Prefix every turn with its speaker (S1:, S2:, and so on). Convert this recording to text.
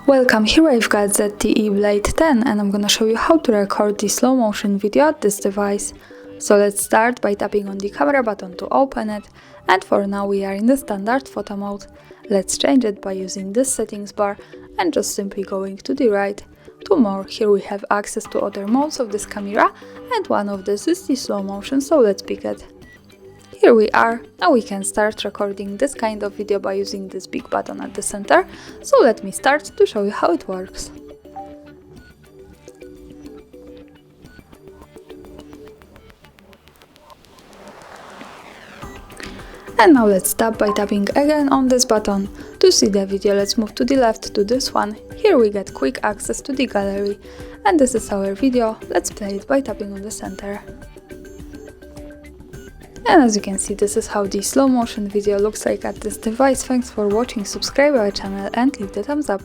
S1: Welcome, here I've got ZTE Blade 10 and I'm gonna show you how to record the slow motion video at this device. So let's start by tapping on the camera button to open it, and for now we are in the standard photo mode. Let's change it by using this settings bar and just simply going to the right. To more, here we have access to other modes of this camera, and one of this is the slow motion, so let's pick it. Here we are. Now we can start recording this kind of video by using this big button at the center, so let me start to show you how it works. And now let's stop by tapping again on this button. To see the video, let's move to the left to this one. Here we get quick access to the gallery, and this is our video. Let's play it by tapping on the center. And as you can see, this is how the slow motion video looks like at this device. Thanks for watching, subscribe our channel and leave the thumbs up.